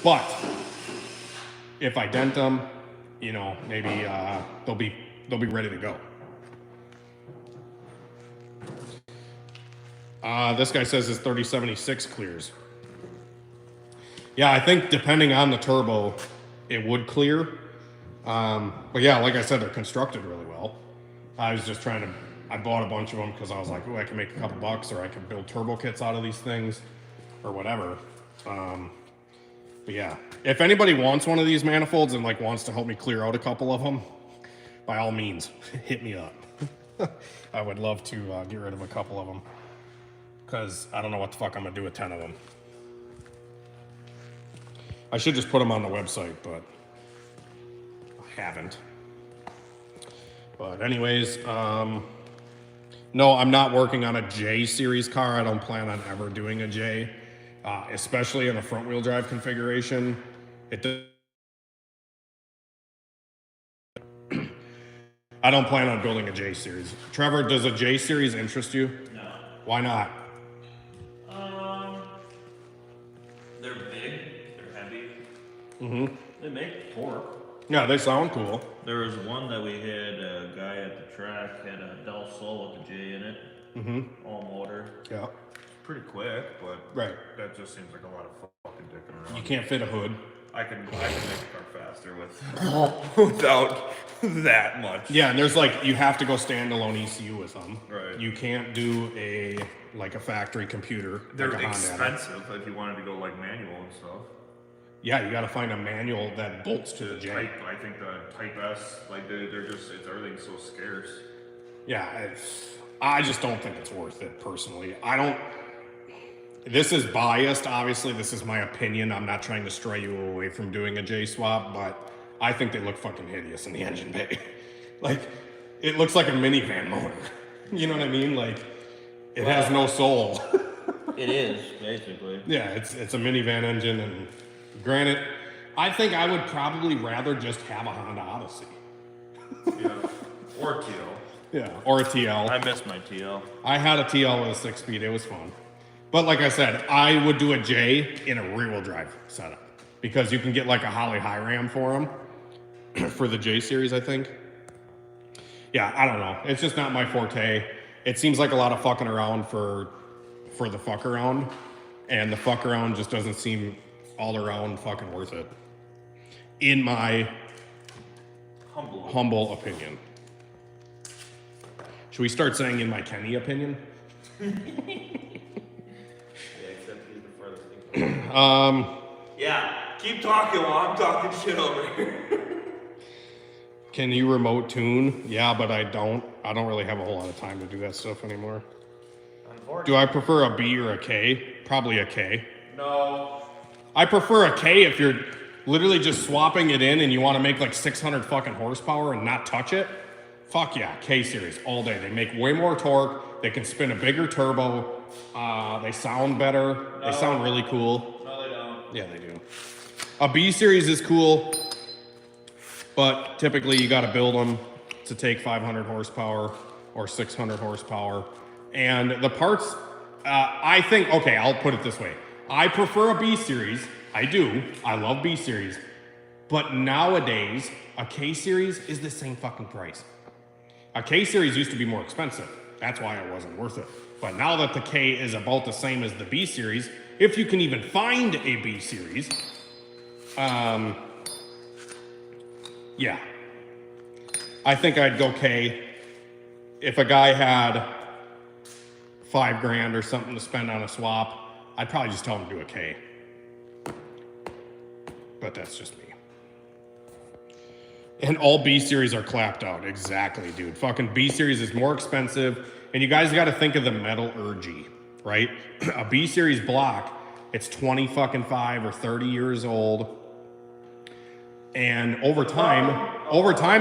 But if I dent them, you know, maybe they'll be ready to go. This guy says his 3076 clears. Yeah, I think depending on the turbo, it would clear. But yeah, like I said, they're constructed really well. I was just I bought a bunch of them because I was like, oh, I can make a couple bucks, or I can build turbo kits out of these things, or whatever. But yeah, if anybody wants one of these manifolds and like wants to help me clear out a couple of them, by all means, hit me up. I would love to get rid of a couple of them because I don't know what the fuck I'm gonna do with 10 of them. I should just put them on the website, but I haven't. But anyways, no, I'm not working on a J series car. I don't plan on ever doing a J, especially in a front wheel drive configuration. I don't plan on building a J series. Trevor, does a J series interest you? No. Why not? They're big, they're heavy. Mm-hmm. They make torque. Yeah, they sound cool. There was one that we had, a guy at the track had a Del Sol with a J in it. Mm-hmm. All motor. Yeah. Pretty quick, but Right. that just seems like a lot of fucking dicking around. You can't fit a hood. I can make a car faster without that much. Yeah, and there's like, you have to go standalone ECU with them. Right. You can't do a factory computer. They're like a Honda. expensive if you wanted to go like manual and stuff. Yeah, you got to find a manual that bolts to the J. I think the Type S, like they're just, everything's so scarce. Yeah, I just don't think it's worth it personally. This is biased, obviously. This is my opinion. I'm not trying to stray you away from doing a J swap, but I think they look fucking hideous in the engine bay. Like, it looks like a minivan motor. You know what I mean? Like, it has no soul. It is, basically. Yeah, it's a minivan engine, and granted, I think I would probably rather just have a Honda Odyssey. Yeah. Or TL. Yeah, or a TL. I miss my TL. I had a TL with a 6-speed. It was fun. But like I said, I would do a J in a rear-wheel drive setup because you can get like a Holly High Ram for them for the J series, I think. Yeah, I don't know. It's just not my forte. It seems like a lot of fucking around for the fuck around, and the fuck around just doesn't seem all around fucking worth it, in my humble opinion. Should we start saying in my Kenny opinion? Yeah, keep talking while I'm talking shit over here. Can you remote tune? Yeah, but I don't really have a whole lot of time to do that stuff anymore. Do I prefer a B or a K? Probably a K. No. I prefer a K if you're literally just swapping it in and you want to make like 600 fucking horsepower and not touch it. Fuck yeah, K series all day. They make way more torque. They can spin a bigger turbo. They sound better. They sound really cool. No, they don't. Yeah, they do. A B series is cool, but typically you got to build them to take 500 horsepower or 600 horsepower. And the parts, I think, okay, I'll put it this way. I prefer a B series. I do. I love B series. But nowadays, a K series is the same fucking price. A K series used to be more expensive. That's why it wasn't worth it. But now that the K is about the same as the B series, if you can even find a B series, yeah. I think I'd go K. If a guy had $5,000 or something to spend on a swap, I'd probably just tell him to do a K. But that's just me. And all B series are clapped out. Exactly, dude. Fucking B series is more expensive. And you guys got to think of the metallurgy, right? A B series block, it's 25 or 30 years old. And over time,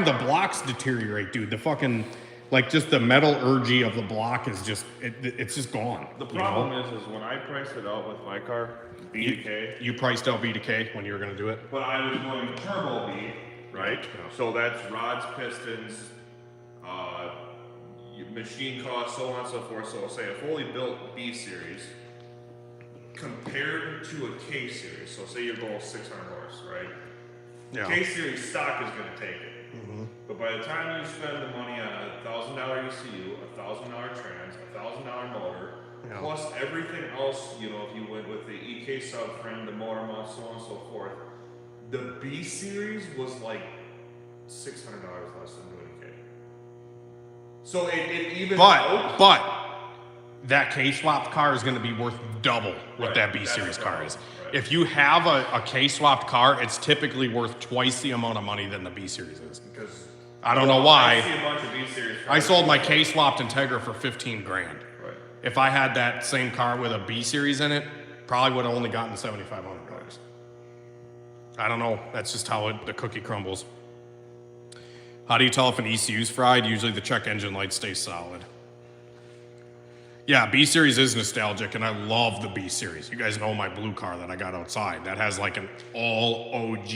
the blocks deteriorate, dude. The fucking, like, just the metallurgy of the block is just, it's just gone. The problem is when I priced it out with my car, B to K. You priced out B to K when you were going to do it? But I was going turbo B, right? Yeah. So that's rods, pistons, machine costs, so on and so forth. So say a fully built B series compared to a K series. So say you're going 600 horse, right? Yeah. K series stock is going to take it. Mm-hmm. But by the time you spend the money on a $1,000 ECU, $1,000 trans, $1,000 motor, Yeah. plus everything else, you know, if you went with the EK subframe, the motor mount, so on and so forth, the B series was like $600 less than doing K. So it even But that K swapped car is going to be worth double what Right, that B that's series the car problem, is. right. If you have a K swapped car, it's typically worth twice the amount of money than the B series is. because I don't know I see why. a bunch of B series. I sold my K swapped Integra for 15 grand. Right. If I had that same car with a B series in it, probably would have only gotten $7,500. I don't know. That's just how the cookie crumbles. How do you tell if an ECU's fried? Usually the check engine light stays solid. Yeah, B series is nostalgic, and I love the B series. You guys know my blue car that I got outside. That has like an all OG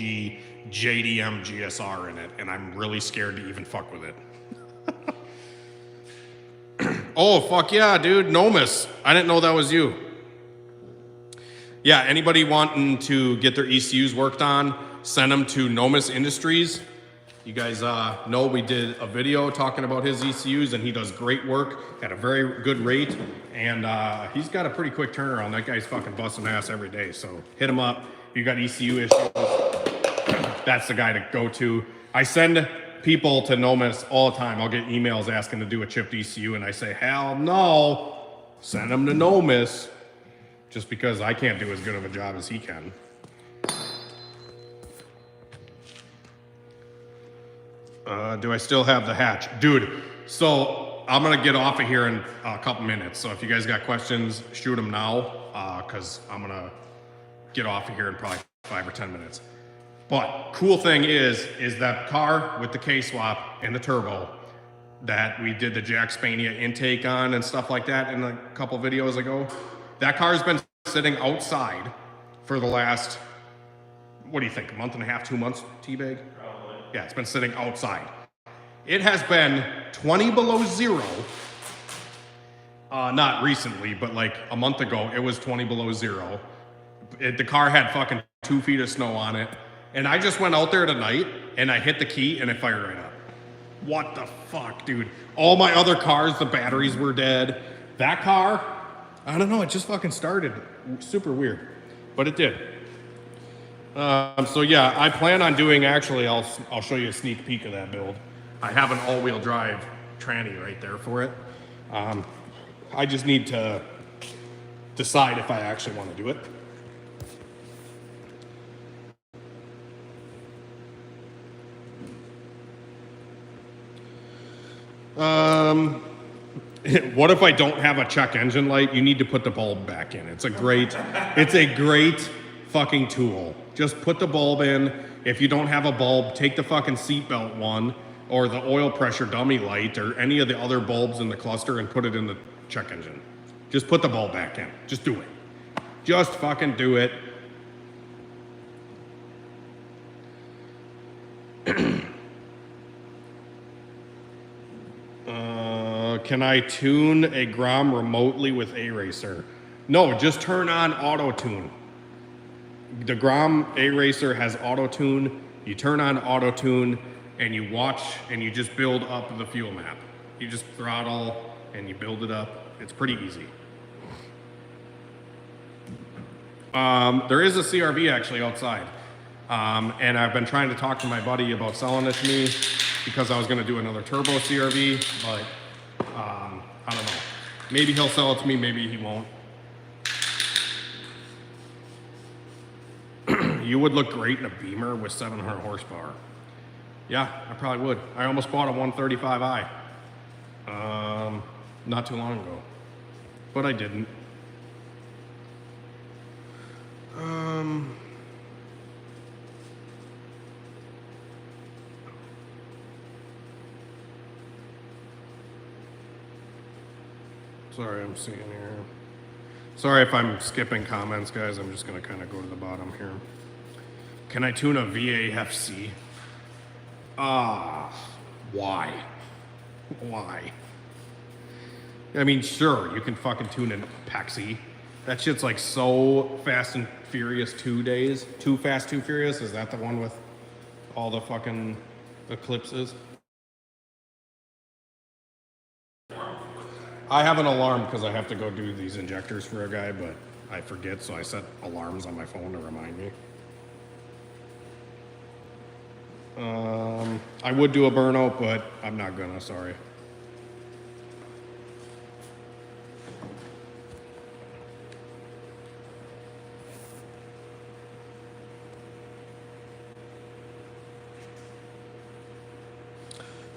JDM GSR in it, and I'm really scared to even fuck with it. Oh, fuck yeah, dude. Nomis. I didn't know that was you. Yeah, anybody wanting to get their ECUs worked on, send them to Nomis Industries. You guys know we did a video talking about his ECUs, and he does great work at a very good rate. And he's got a pretty quick turnaround. That guy's fucking busting ass every day. So hit him up. If you got ECU issues, that's the guy to go to. I send people to Nomis all the time. I'll get emails asking to do a chipped ECU, and I say, hell no, send them to Nomis. Just because I can't do as good of a job as he can. Do I still have the hatch? Dude, so I'm gonna get off of here in a couple minutes. So if you guys got questions, shoot them now, because I'm gonna get off of here in probably 5 or 10 minutes. But cool thing is that car with the K-swap and the turbo that we did the Jack Spania intake on and stuff like that in a couple videos ago, that car's been sitting outside for the last, what do you think, a month and a half, 2 months, T-Bag? Probably. Yeah, it's been sitting outside. It has been 20 below zero. Not recently, but like a month ago, it was 20 below zero. The car had fucking 2 feet of snow on it. And I just went out there tonight and I hit the key and it fired right up. What the fuck, dude? All my other cars, the batteries were dead. That car, I don't know, it just fucking started. Super weird, but it did. So yeah, I plan on doing, actually, I'll show you a sneak peek of that build. I have an all-wheel drive tranny right there for it. I just need to decide if I actually want to do it. What if I don't have a check engine light? You need to put the bulb back in. It's a great fucking tool. Just put the bulb in. If you don't have a bulb, take the fucking seatbelt one or the oil pressure dummy light or any of the other bulbs in the cluster and put it in the check engine. Just put the bulb back in. Just do it. Just fucking do it. Can I tune a Grom remotely with A-Racer? No, just turn on auto tune. The Grom A-Racer has auto tune. You turn on auto tune and you watch and you just build up the fuel map. You just throttle and you build it up. It's pretty easy. There is a CRV actually outside. And I've been trying to talk to my buddy about selling it to me because I was going to do another turbo CRV, but I don't know. Maybe he'll sell it to me, maybe he won't. You would look great in a Beamer with 700 horsepower. Yeah, I probably would. I almost bought a 135i not too long ago, but I didn't. Sorry, I'm seeing here. Sorry if I'm skipping comments, guys. I'm just going to kind of go to the bottom here. Can I tune a VAFC? Why? Why? I mean, sure, you can fucking tune a Pexi. That shit's like so Fast and Furious 2 days. Too Fast, Too Furious? Is that the one with all the fucking eclipses? I have an alarm because I have to go do these injectors for a guy, but I forget, so I set alarms on my phone to remind me. I would do a burnout, but I'm not gonna, sorry.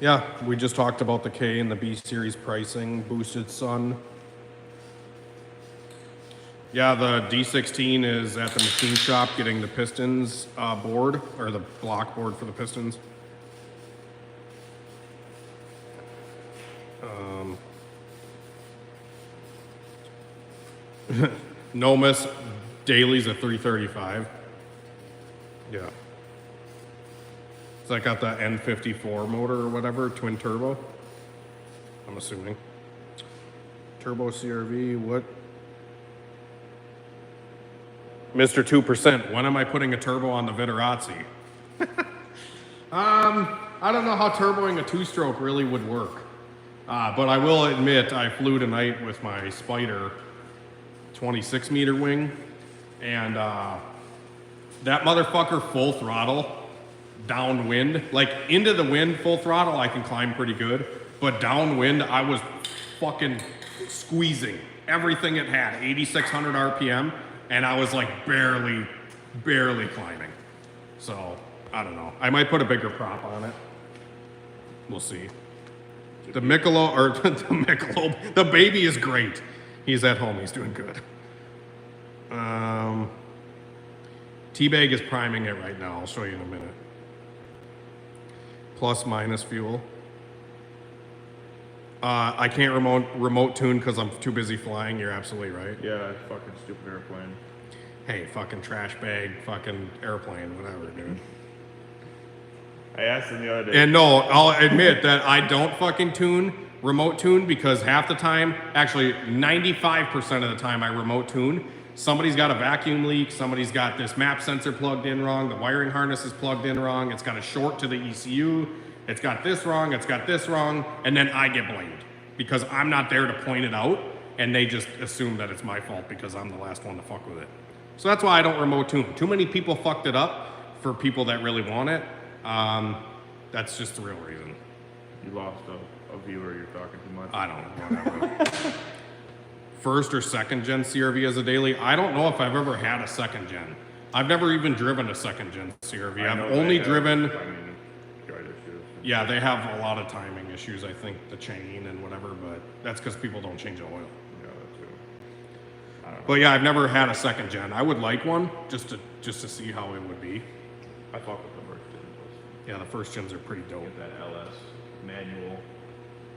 Yeah, we just talked about the K and the B series pricing, boosted sun. Yeah, the D16 is at the machine shop getting the pistons board, or the block board for the pistons. No miss, dailies at 335. Yeah. So I got the N54 motor or whatever, twin turbo, I'm assuming. Turbo CRV, what? Mr. 2%, when am I putting a turbo on the Viterazzi? I don't know how turboing a two-stroke really would work. But I will admit, I flew tonight with my Spider 26 meter wing, and that motherfucker full throttle, downwind, like into the wind full throttle I can climb pretty good, but downwind I was fucking squeezing everything it had, 8,600 RPM, and I was like barely climbing. So I don't know, I might put a bigger prop on it, we'll see. The Michelob, or the Michelob, the baby is great, he's at home, he's doing good. T-Bag is priming it right now, I'll show you in a minute. Plus minus fuel. I can't remote tune because I'm too busy flying. You're absolutely right. Yeah, fucking stupid airplane. Hey, fucking trash bag, fucking airplane, whatever, dude. I asked him the other day. And no, I'll admit that I don't fucking remote tune because half the time, actually 95% of the time I remote tune, somebody's got a vacuum leak, somebody's got this map sensor plugged in wrong, the wiring harness is plugged in wrong, it's got a short to the ECU, it's got this wrong, it's got this wrong, and then I get blamed because I'm not there to point it out, and they just assume that it's my fault because I'm the last one to fuck with it. So that's why I don't remote tune. Too many people fucked it up for people that really want it. That's just the real reason. You lost a viewer, you're talking too much. I don't know, whatever. First or second gen CRV as a daily. I don't know if I've ever had a second gen. I've never even driven a second gen CRV. I've only driven. I mean, guys are Yeah, they have a lot of timing issues, I think, the chain and whatever, but that's because people don't change the oil. Yeah, that too. I don't know. But yeah, I've never had a second gen. I would like one just to see how it would be. I fuck with the first gen. Yeah, the first gens are pretty dope. Get that LS manual,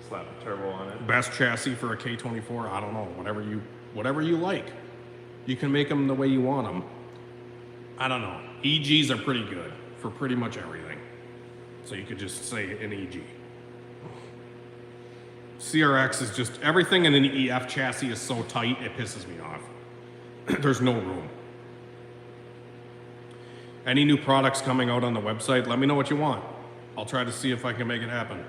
slap a turbo on it. Best chassis for a K24, I don't know, whatever you like. You can make them the way you want them. I don't know. EGs are pretty good for pretty much everything. So you could just say an EG. CRX is just, everything in an EF chassis is so tight, it pisses me off. There's no room. Any new products coming out on the website, let me know what you want. I'll try to see if I can make it happen.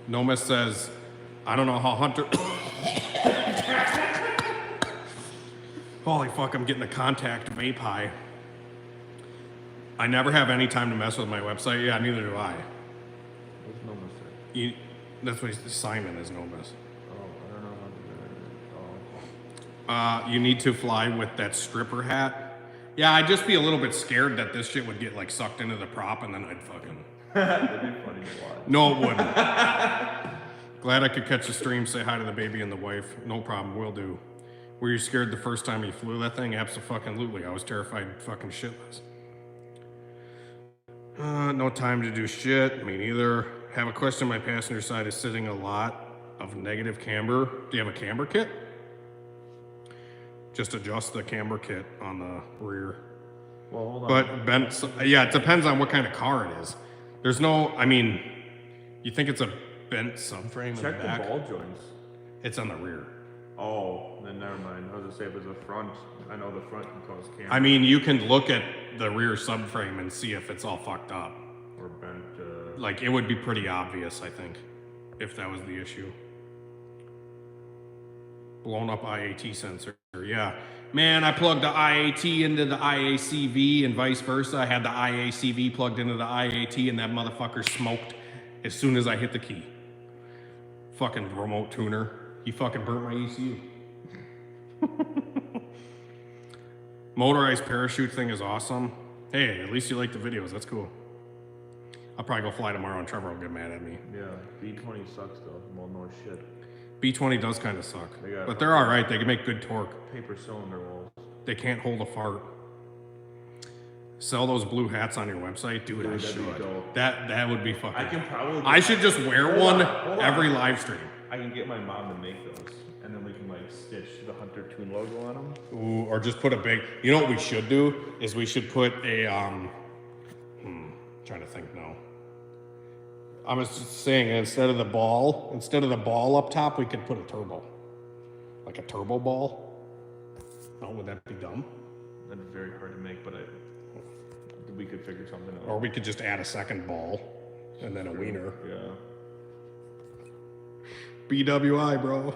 Nomis says, I don't know how Hunter... Holy fuck, I'm getting a contact vape high. I never have any time to mess with my website. Yeah, neither do I. What's Nomis say? That's what Simon is Nomis. Oh, I don't know how to do that. You need to fly with that stripper hat. Yeah, I'd just be a little bit scared that this shit would get like sucked into the prop and then I'd fucking... That'd be funny to watch. No, it wouldn't. Glad I could catch the stream, say hi to the baby and the wife. No problem, will do. Were you scared the first time you flew that thing? Abso-fucking-lutely. I was terrified fucking shitless. No time to do shit. Me neither. Have a question. My passenger side is sitting a lot of negative camber. Do you have a camber kit? Just adjust the camber kit on the rear. Well, hold on. But bent, yeah, it depends on what kind of car it is. There's no, I mean, you think it's a bent subframe in the Check back? the ball joints. It's on the rear. Oh, then never mind. I was gonna say if it's a front, I know the front can cause camber. I mean, you can look at the rear subframe and see if it's all fucked up. Or bent. Like, it would be pretty obvious, I think, if that was the issue. Blown up IAT sensor, yeah. Man, I plugged the IAT into the IACV and vice versa. I had the IACV plugged into the IAT and that motherfucker smoked as soon as I hit the key. Fucking remote tuner. He fucking burnt my ECU. Motorized parachute thing is awesome. Hey, at least you like the videos. That's cool. I'll probably go fly tomorrow and Trevor will get mad at me. Yeah, B20 sucks though. Well, no shit. B20 does kind of suck. They got But they're all right. They can make good torque. Paper cylinder walls. They can't hold a fart. Sell those blue hats on your website? Dude, I Dude, that'd be should. dope. That would be fucking... I can probably... I should just wear Hold one on. every live stream. I can get my mom to make those. And then we can like stitch the Hunter Tune logo on them. Ooh, or just put a big... You know what we should do? Is we should put a... trying to think now. I was just saying, instead of the ball up top, we could put a turbo. Like a turbo ball. Oh, would that be dumb? That'd be very hard to make, but we could figure something out. Or we could just add a second ball and then a wiener. Yeah. BWI, bro.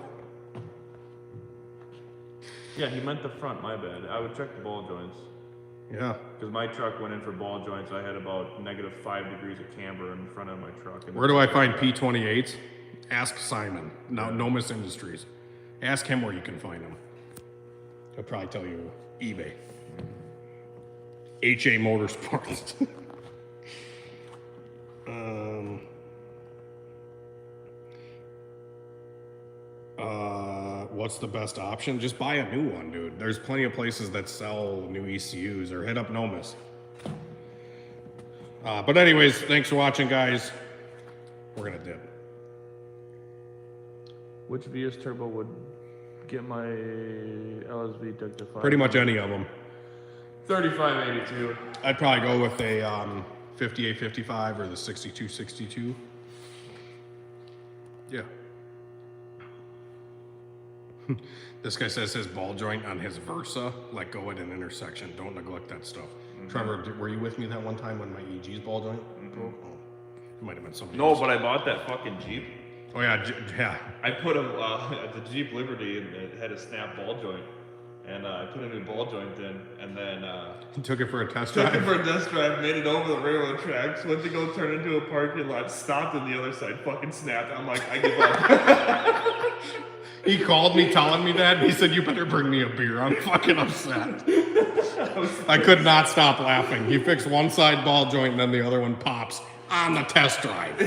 Yeah, he meant the front, my bad. I would check the ball joints. Yeah. Because my truck went in for ball joints. I had about -5 degrees of camber in front of my truck. And Where do I find P28s? Ask Simon. No, Nomis Industries. Ask him where you can find them. He'll probably tell you eBay. HA Motorsports. What's the best option? Just buy a new one, dude. There's plenty of places that sell new ECUs, or hit up Nomis. But anyways, thanks for watching, guys. We're gonna dip. Which VS Turbo would get my LSV deck to 5? Pretty much any of them. 3582. I'd probably go with a 5855 or the 6262. Yeah. This guy says his ball joint on his Versa, let go at an intersection. Don't neglect that stuff. Trevor, were you with me that one time when my EG's ball joint broke? Oh, it might have been somebody No, else. but I bought that fucking Jeep. Oh yeah, yeah. I put him at the Jeep Liberty and it had a snap ball joint. And I put a new ball joint in, and then Took it for a test took drive. it for a test drive, made it over the railroad tracks, went to go turn into a parking lot, stopped on the other side, fucking snapped. I'm like, I give up. He called me telling me that. He said, "You better bring me a beer. I'm fucking upset." I could not stop laughing. He fixed one side ball joint and then the other one pops on the test drive.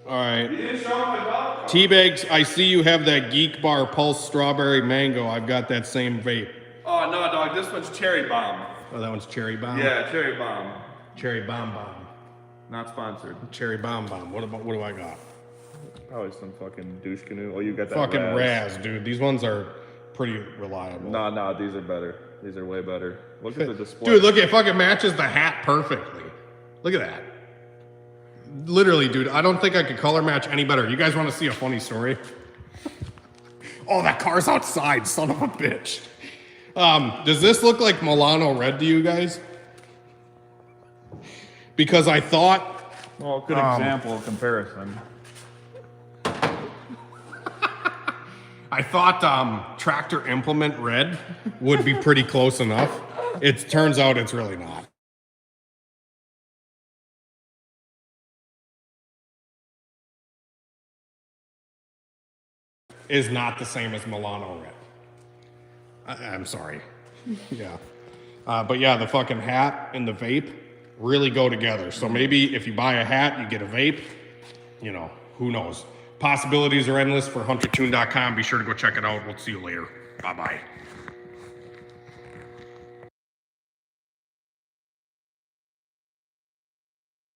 All right. T-Bags, I see you have that Geek Bar Pulse Strawberry Mango. I've got that same vape. Oh no, dog, this one's Cherry Bomb. Oh, that one's Cherry Bomb? Yeah, Cherry Bomb. Cherry Bomb Bomb. Not sponsored. Cherry Bomb Bomb. What do I got? Probably some fucking douche canoe. Oh, you got that Fucking Raz. Raz, dude. These ones are pretty reliable. No, these are better. These are way better. Look at the display. Dude, look, it fucking matches the hat perfectly. Look at that. Literally, dude, I don't think I could color match any better. You guys want to see a funny story? Oh, that car's outside, son of a bitch. Does this look like Milano red to you guys? Because I thought... Well, good example of comparison. I thought Tractor Implement red would be pretty close enough. It turns out it's really not. Is not the same as Milano red. I'm sorry. Yeah. But yeah, the fucking hat and the vape really go together. So maybe if you buy a hat, you get a vape. You know, who knows? Possibilities are endless for huntertune.com. Be sure to go check it out. We'll see you later. Bye-bye.